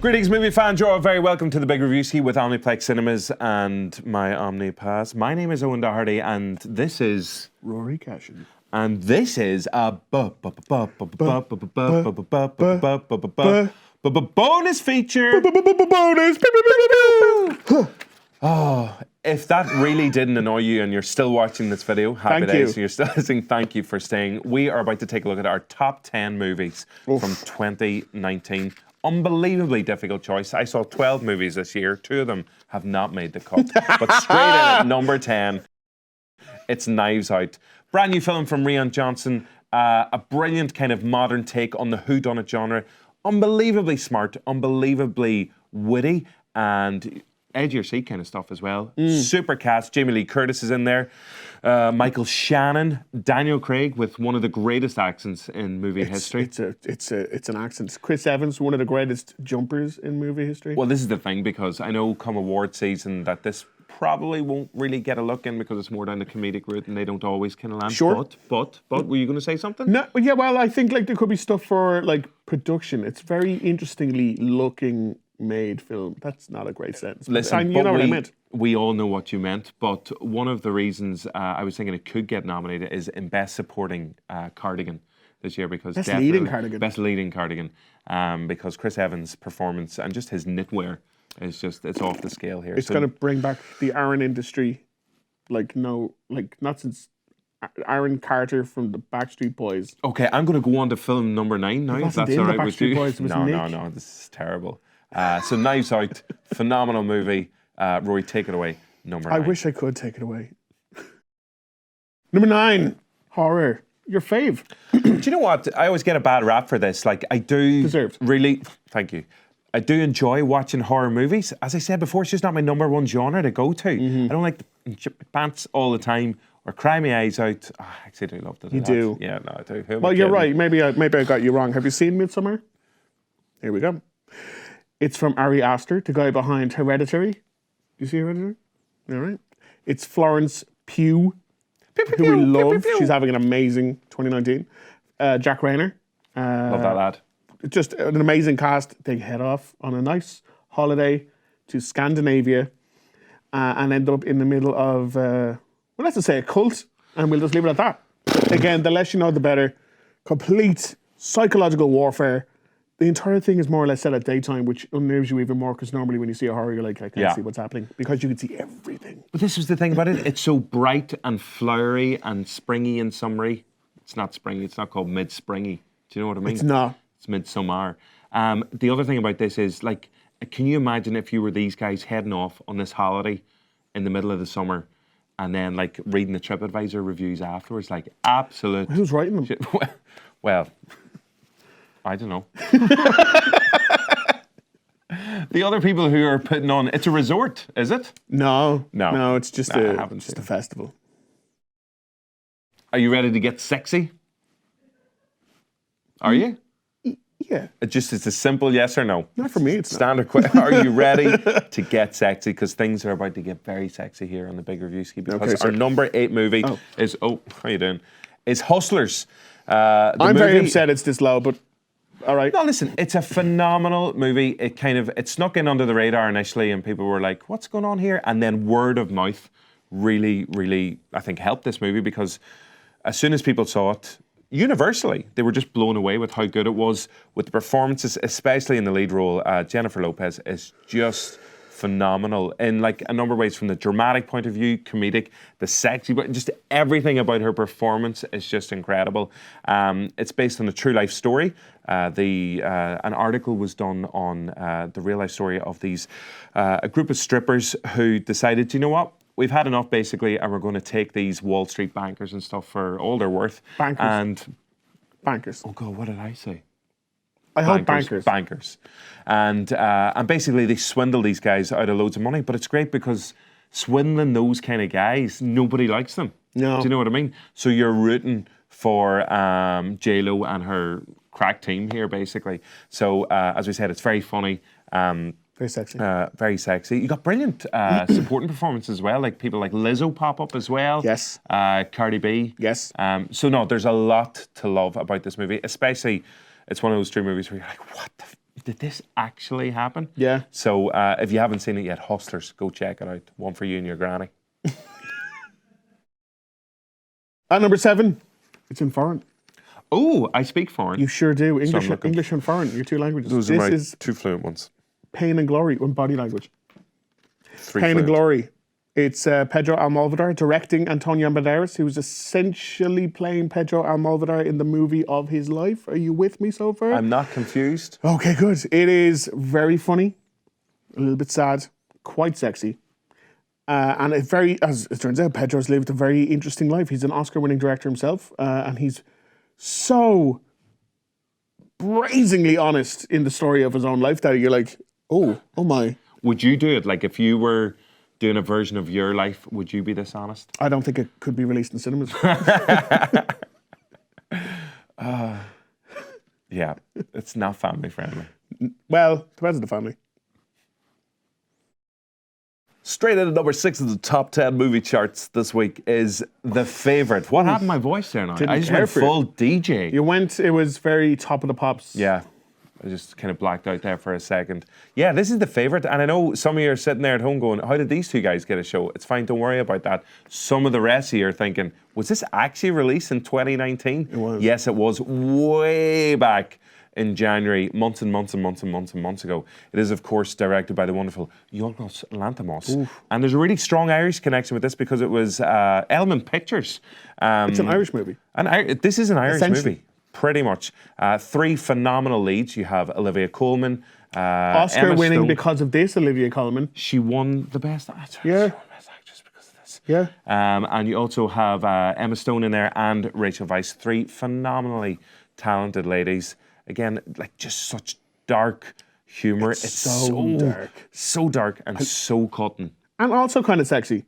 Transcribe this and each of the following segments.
Greetings, movie fans. You're all very welcome to the Big Reviewski with Omniplex Cinemas and my OmniPass. My name is Eoghan Doherty, and this is Rory Cashin. And this is a bonus feature. Bonus. Oh, if that really didn't annoy you and you're still watching this video, happy Thank days. you. And you're still listening, thank you for staying. We are about to take a look at our top 10 movies from 2019. Unbelievably difficult choice. I saw 12 movies this year. 2 of them have not made the cut. But straight in at number 10, it's Knives Out. Brand new film from Rian Johnson. A brilliant kind of modern take on the whodunit genre. Unbelievably smart, unbelievably witty, and edge of your seat kind of stuff as well. Super cast. Jamie Lee Curtis is in there. Michael Shannon, Daniel Craig with one of the greatest accents in movie history. It's an accent. Chris Evans, one of the greatest jumpers in movie history. Well, this is the thing, because I know come award season that this probably won't really get a look in because it's more down the comedic route and they don't always kind of land. Sure. But were you going to say something? No, yeah, well, I think like there could be stuff for like production. It's very interestingly looking made film. That's not a great sentence. Listen, you know what I meant. We all know what you meant, but one of the reasons I was thinking it could get nominated is in Best Supporting Cardigan this year, because Best Leading Cardigan. Best Leading Cardigan, because Chris Evans' performance and just his knitwear is just, it's off the scale here. It's going to bring back the Aaron industry, not since Aaron Carter from the Backstreet Boys. Okay, I'm going to go on to film number 9 now, if that's all right with you. Boys, it was Nick. No, this is terrible. So Knives Out, phenomenal movie. Rory, take it away. Number 9. I wish I could take it away. Number 9, horror. Your fave. Do you know what? I always get a bad rap for this. Like, I do Deserved. really, thank you. I do enjoy watching horror movies. As I said before, it's just not my number one genre to go to. I don't like to chip my pants all the time or cry my eyes out. Oh, I actually love that. You do? Yeah, no, I do. Who am I Well, you're kidding? right. Maybe I got you wrong. Have you seen Midsommar? Here we go. It's from Ari Aster, the guy behind Hereditary. Do you see Hereditary? All right. It's Florence Pugh, who we love. She's having an amazing 2019. Jack Rayner. Love that lad. Just an amazing cast. They head off on a nice holiday to Scandinavia and end up in the middle of, let's just say a cult, and we'll just leave it at that. Again, the less you know, the better. Complete psychological warfare. The entire thing is more or less set at daytime, which unnerves you even more, because normally when you see a horror, you're like, I can't see what's happening, because you can see everything. But this was the thing about it. It's so bright and flowery and springy and summery. It's not springy. It's not called mid-springy. Do you know what I mean? It's not. It's midsummer. The other thing about this is, like, can you imagine if you were these guys heading off on this holiday in the middle of the summer and then, like, reading the TripAdvisor reviews afterwards? Like, absolute... Who's writing them? shit. Well, I don't know. The other people who are putting on... It's a resort, is it? No, it's just I a haven't seen it. festival. Are you ready to get sexy? Are you? Yeah. It's a simple yes or no. Not for me, it's not. Standard question. Are you ready to get sexy? Because things are about to get very sexy here on the Big Reviewski. Because our number 8 movie is... Oh, how you doing? Is Hustlers. I'm very upset it's this low, but all right. No, listen, it's a phenomenal movie. It snuck in under the radar initially, and people were like, what's going on here? And then word of mouth really, really, I think, helped this movie, because as soon as people saw it, universally, they were just blown away with how good it was, with the performances, especially in the lead role. Jennifer Lopez is just phenomenal in like a number of ways, from the dramatic point of view, comedic, the sexy, but just everything about her performance is just incredible. It's based on a true life story. An article was done on the real life story of a group of strippers who decided, you know what? We've had enough, basically, and we're going to take these Wall Street bankers and stuff for all they're worth. Bankers. Oh God, what did I say? I hope bankers. Bankers. And basically they swindle these guys out of loads of money. But it's great because swindling those kind of guys, nobody likes them. No. Do you know what I mean? So you're rooting for J-Lo and her crack team here, basically. So as we said, it's very funny. Very sexy. Very sexy. You got brilliant supporting performances as well. Like people like Lizzo pop up as well. Yes. Cardi B. Yes. So no, there's a lot to love about this movie. Especially, it's one of those 3 movies where you're like, what the did this actually happen? Yeah. So if you haven't seen it yet, Hustlers, go check it out. One for you and your granny. At number 7, it's in foreign. Oh, I speak foreign. You sure do. So I'm looking- English and foreign, your 2 languages. Those This are my is 2 fluent ones. Pain and Glory in body language. 3 Pain and fluent. Glory. It's Pedro Almodovar directing Antonio Banderas, who's essentially playing Pedro Almodovar in the movie of his life. Are you with me so far? I'm not confused. Okay, good. It is very funny, a little bit sad, quite sexy. And as it turns out, Pedro's lived a very interesting life. He's an Oscar-winning director himself, and he's so brazenly honest in the story of his own life that you're like, oh my. Would you do it? Like if you were doing a version of your life, would you be this honest? I don't think it could be released in cinemas. Yeah, it's not family friendly. Well, depends on the family. Straight in at number 6 of the top 10 movie charts this week is The Favourite. What happened to my voice there now? Didn't I just care went for full DJ. It was very top of the pops. Yeah, I just kind of blacked out there for a second. Yeah, this is The Favourite, and I know some of you are sitting there at home going, how did these 2 guys get a show? It's fine, don't worry about that. Some of the rest of you are thinking, was this actually released in 2019? It was. Yes, it was way back in January, months and months and months and months and months ago. It is, of course, directed by the wonderful Yorgos Lanthimos. And there's a really strong Irish connection with this because it was Element Pictures. It's an Irish movie. This is an Irish Essentially. movie, pretty much. 3 phenomenal leads. You have Olivia Colman, Oscar Emma winning Stone. because of this, Olivia Colman. She won the best actress. Yeah. Best actress because of this. Yeah. And you also have Emma Stone in there and Rachel Weisz. 3 phenomenally talented ladies. Again, like just such dark humour. It's so dark. So dark and so cutting. And also kind of sexy.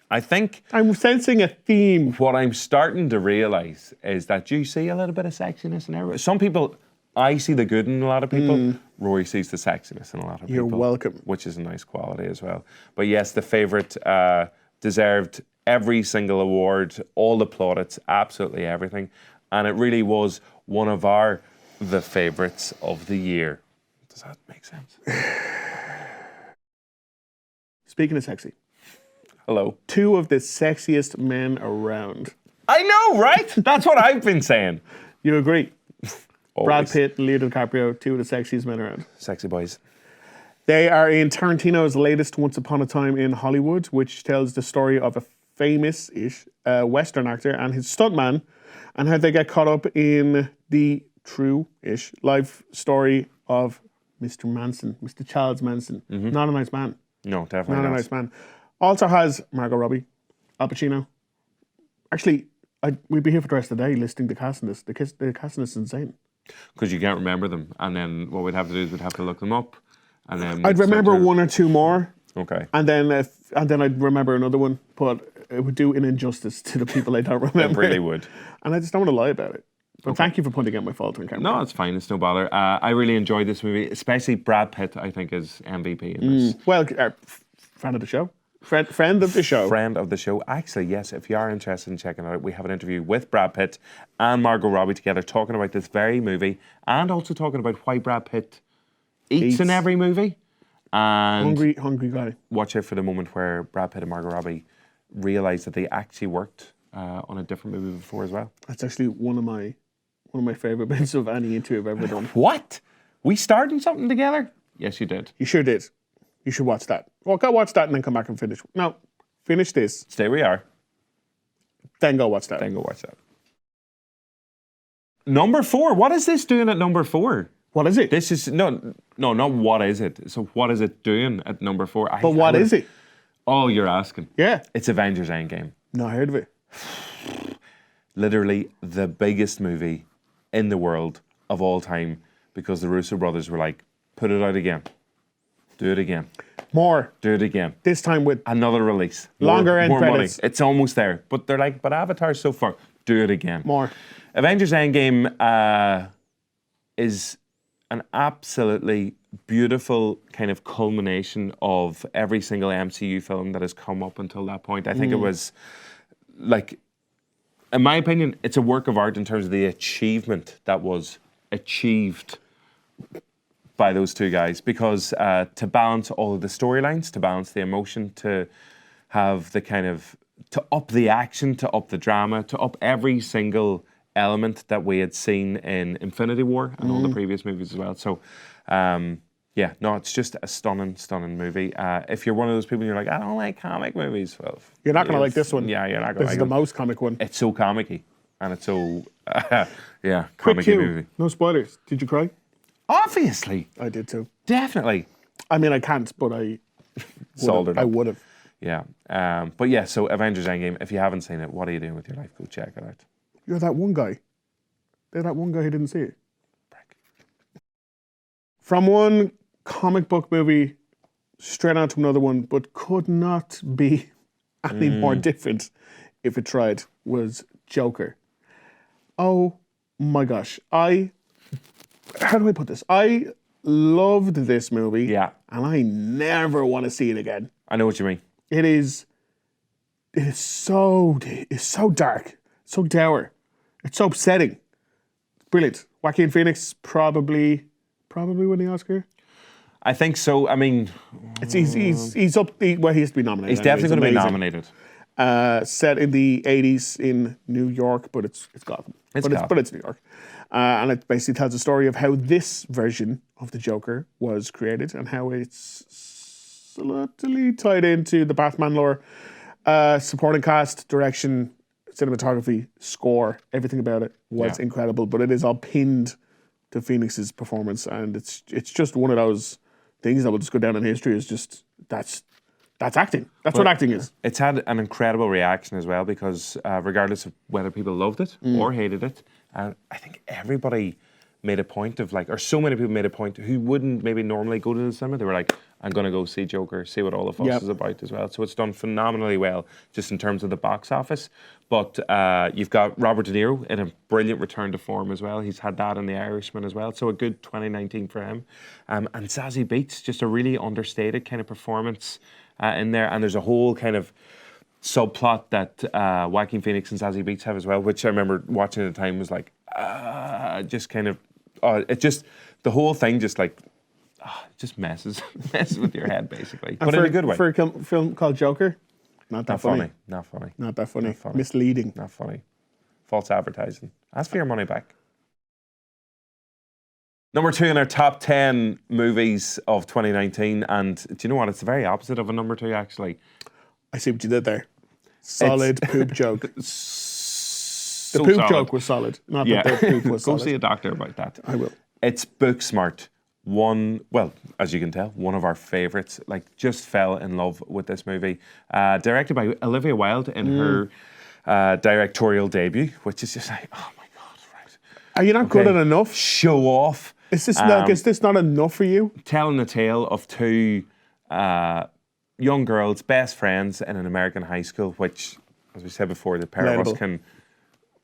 I think I'm sensing a theme. what I'm starting to realise is that you see a little bit of sexiness in everybody. Some people, I see the good in a lot of people. Rory sees the sexiness in a lot of You're people. welcome. Which is a nice quality as well. But yes, The Favourite deserved every single award, all the plaudits, absolutely everything. And it really was one of the favourites of the year. Does that make sense? Speaking of sexy, Hello. 2 of the sexiest men around. I know, right? That's what I've been saying. You agree? Brad Always. Pitt and Leonardo DiCaprio, 2 of the sexiest men around. Sexy boys. They are in Tarantino's latest Once Upon a Time in Hollywood, which tells the story of a famous-ish Western actor and his stuntman, and how they get caught up in the true-ish life story of Mr. Manson, Mr. Charles Manson. Not a nice man. No, definitely Not not. a nice man. Also has Margot Robbie, Al Pacino. Actually, we'd be here for the rest of the day listing the cast in this. The cast in this is insane. Because you can't remember them. And then what we'd have to do is we'd have to look them up. And then I'd we'd remember start to- 1 or 2 more, Okay. and then I'd remember another one, but it would do an injustice to the people I don't It remember. really would. And I just don't want to lie about it. But thank you for pointing out my fault on camera. No, it's fine. It's no bother. I really enjoyed this movie, especially Brad Pitt, I think, is MVP in this. Well, friend of the show. Friend of the show. Friend of the show. Actually, yes, if you are interested in checking it out, we have an interview with Brad Pitt and Margot Robbie together talking about this very movie and also talking about why Brad Pitt eats in every movie. And Hungry guy. watch out for the moment where Brad Pitt and Margot Robbie realise that they actually worked on a different movie before as well. That's actually one of my favourite bits of any interview I've ever done. What? We started something together? Yes, you did. You sure did. You should watch that. Well, go watch that and then come back and finish. No, finish this, Stay where you are. then go watch that. Then go watch that. Number 4. What is this doing at number 4? What is it? This is not what is it? So what is it doing at number 4? But what is it? Oh, you're asking. Yeah. It's Avengers Endgame. Not heard of it. Literally the biggest movie in the world of all time because the Russo brothers were like, put it out again. Do it again. More. Do it again. This time with Another release. Longer end more credits. money. It's almost there. But they're like, but Avatar's so far. Do it again. more. Avengers Endgame is an absolutely beautiful kind of culmination of every single MCU film that has come up until that point. I think it was, like, in my opinion, it's a work of art in terms of the achievement that was achieved by those two guys because to balance all of the storylines, to balance the emotion, to have the kind of, to up the action, to up the drama, to up every single element that we had seen in Infinity War and all the previous movies as well. So, yeah, no, it's just a stunning, stunning movie. If you're one of those people and you're like, I don't like comic movies, well, You're not going to like this one. Yeah, you're not going to like it. This is the most comic one. It's so comic-y, and it's so, yeah, Quick comic-y cue. movie. No spoilers. Did you cry? Obviously. I did too. Definitely. I mean, I can't, but I Soldered I up. would have. Yeah. But yeah, so Avengers Endgame, if you haven't seen it, what are you doing with your life? Go check it out. You're that one guy. They're that one guy who didn't see it. From one comic book movie straight on to another one, but could not be any more different if it tried, was Joker. Oh my gosh. How do I put this? I loved this movie. Yeah. And I never want to see it again. I know what you mean. It is so dark, so dour. It's so upsetting. Brilliant. Joaquin Phoenix probably win the Oscar. I think so. I mean, He's up. Well, he has to be nominated. he's definitely going to be Amazing. nominated. Set in the 80s in New York, but it's Gotham. But it's New York. And it basically tells a story of how this version of the Joker was created and how it's slightly tied into the Batman lore. Supporting cast, direction, cinematography, score, everything about it was incredible. But it is all pinned to Phoenix's performance, and it's just one of those things that will just go down in history. Is just that's acting. That's what acting is. It's had an incredible reaction as well because regardless of whether people loved it or hated it, I think everybody made a point of like, or so many people made a point who wouldn't maybe normally go to the cinema. They were like, I'm going to go see Joker, see what all the fuss is about as well. So it's done phenomenally well just in terms of the box office. But you've got Robert De Niro in a brilliant return to form as well. He's had that in The Irishman as well. So a good 2019 for him. And Zazie Beetz, just a really understated kind of performance in there. And there's a whole kind of subplot that Joaquin Phoenix and Zazie Beetz have as well, which I remember watching at the time was like, just kind of, it just, the whole thing just like, just messes with your head basically, but in a good way. For a film called Joker, not that funny. Not funny. Not that funny. Misleading. Not funny. False advertising. Ask for your money back. Number 2 in our top 10 movies of 2019, and do you know what? It's the very opposite of a number 2 actually. I see what you did there. Solid poop joke. The poop joke was solid. Not that the poop was solid. Go see a doctor about that. I will. It's Booksmart. Well, as you can tell, one of our favourites. Like, just fell in love with this movie. Directed by Olivia Wilde in her directorial debut, which is just like, oh my God, right. Are you not good at enough? Show off. Is this not enough for you? Telling the tale of two young girls, best friends in an American high school, which, as we said before, the pair of us can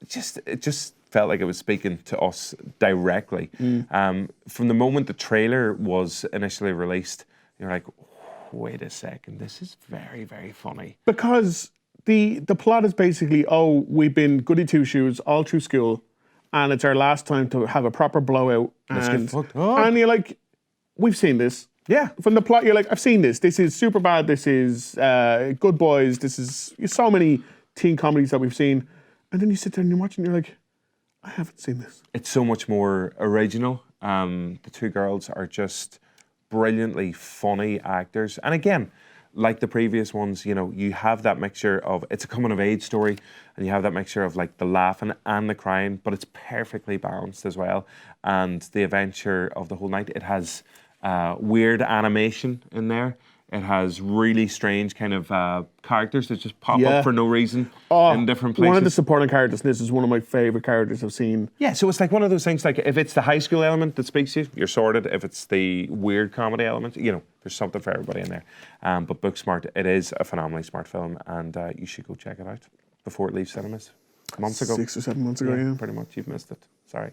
it just felt like it was speaking to us directly. From the moment the trailer was initially released, you're like, wait a second, this is very, very funny. Because the plot is basically, we've been goody two-shoes all through school, and it's our last time to have a proper blowout. Let's get fucked up. And you're like, we've seen this. Yeah. From the plot, you're like, I've seen this. This is Superbad. This is Good Boys. This is so many teen comedies that we've seen. And then you sit there and you're watching, and you're like, I haven't seen this. It's so much more original. The two girls are just brilliantly funny actors. And again, like the previous ones, you know, you have that mixture of, it's a coming of age story, and you have that mixture of like the laughing and the crying, but it's perfectly balanced as well. And the adventure of the whole night, it has weird animation in there. It has really strange kind of characters that just pop up for no reason in different places. One of the supporting characters, and this is one of my favourite characters I've seen. Yeah, so it's like one of those things, like if it's the high school element that speaks to you, you're sorted. If it's the weird comedy element, you know, there's something for everybody in there. But Booksmart, it is a phenomenally smart film, and you should go check it out before it leaves cinemas. Months ago. 6 or 7 months ago, yeah. Pretty much, you've missed it. Sorry.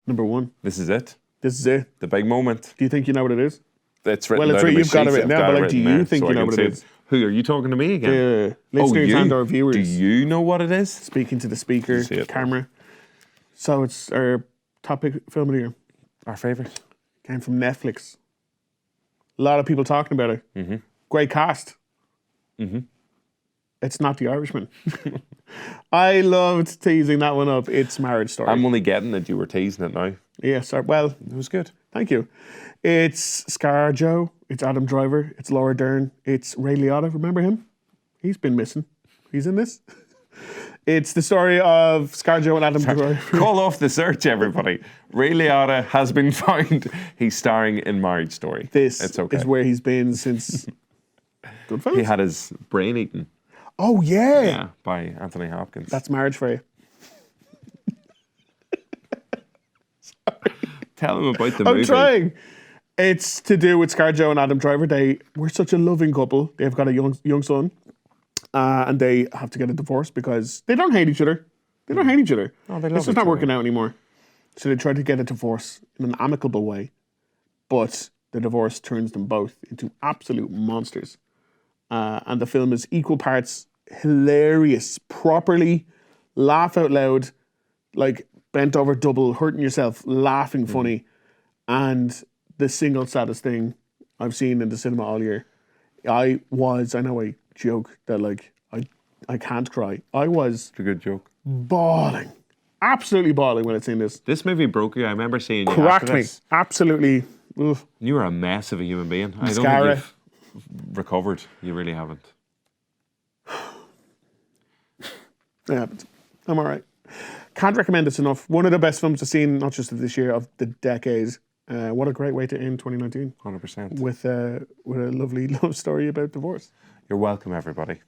Number 1. This is it. This is it. The big moment. Do you think you know what it is? It's written well, it's down. you've got it written down, but like, do you think you know what it is? Who are you talking to me again? Listeners and our viewers. Do you know what it is? Speaking to the speaker, camera. So it's our topic film of the year. Our favourite. Came from Netflix. A lot of people talking about it. Mm-hmm. Great cast. Mm-hmm. It's not The Irishman. I loved teasing that one up. It's Marriage Story. I'm only getting that you were teasing it now. Yeah, sorry. Well, It was good. thank you. It's ScarJo. It's Adam Driver. It's Laura Dern. It's Ray Liotta. Remember him? He's been missing. He's in this. It's the story of ScarJo and Adam Driver. Call off the search, everybody. Ray Liotta has been found. He's starring in Marriage Story. This it's okay. is where he's been since Goodfellas. He had his brain eaten. Oh, yeah. Yeah, by Anthony Hopkins. That's marriage for you. Tell him about the movie. I'm trying. It's to do with ScarJo and Adam Driver. They were such a loving couple. They've got a young son. And they have to get a divorce because they don't hate each other. They don't hate each other. Oh, they love it's just each not other. working out anymore. So they try to get a divorce in an amicable way. But the divorce turns them both into absolute monsters. And the film is equal parts hilarious, properly laugh out loud, like bent over double, hurting yourself, laughing funny. And the single saddest thing I've seen in the cinema all year. I know I joke that like I can't cry. I was It's a good joke. bawling, absolutely bawling when I'd seen this. This movie broke you. I remember seeing you Cracked after me, this. absolutely. Ugh. You were a mess of a human being. I don't Mascara. think you've recovered. You really haven't. Yeah, but I'm all right. Can't recommend this enough. One of the best films I've seen, not just of this year, of the decade. What a great way to end 2019 100%. with a lovely love story about divorce. You're welcome, everybody.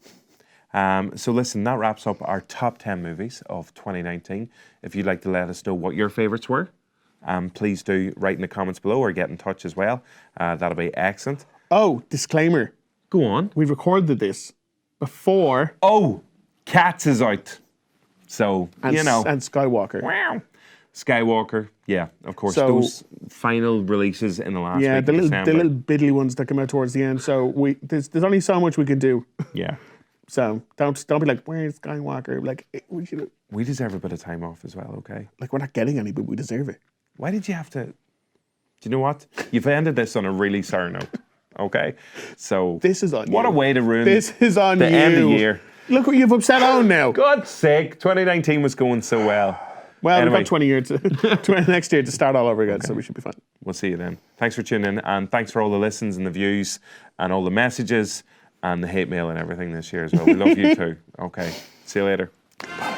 So listen, that wraps up our top 10 movies of 2019. If you'd like to let us know what your favourites were, please do write in the comments below or get in touch as well. That'll be excellent. Oh, disclaimer. Go on. We recorded this before Oh, Cats is out. So, and Skywalker. Wow. Skywalker, yeah, of course. So- Those final releases in the last Yeah, week the of little December. biddly ones that come out towards the end. So there's only so much we can do. Yeah. So don't be like, where's Skywalker? Like We deserve a bit of time off as well, okay? we're not getting any, but we deserve it. Why did you have to... Do you know what? You've ended this on a really sour note, okay? So... This is on What you. a way to ruin This is on the you. end of the year. Look what you've upset on now. God's sake, 2019 was going so well. Well, Anyway. we've got 20 years next year to start all over again, so we should be fine. We'll see you then. Thanks for tuning in, and thanks for all the listens and the views and all the messages and the hate mail and everything this year as well. We love you too. Okay. See you later. Bye.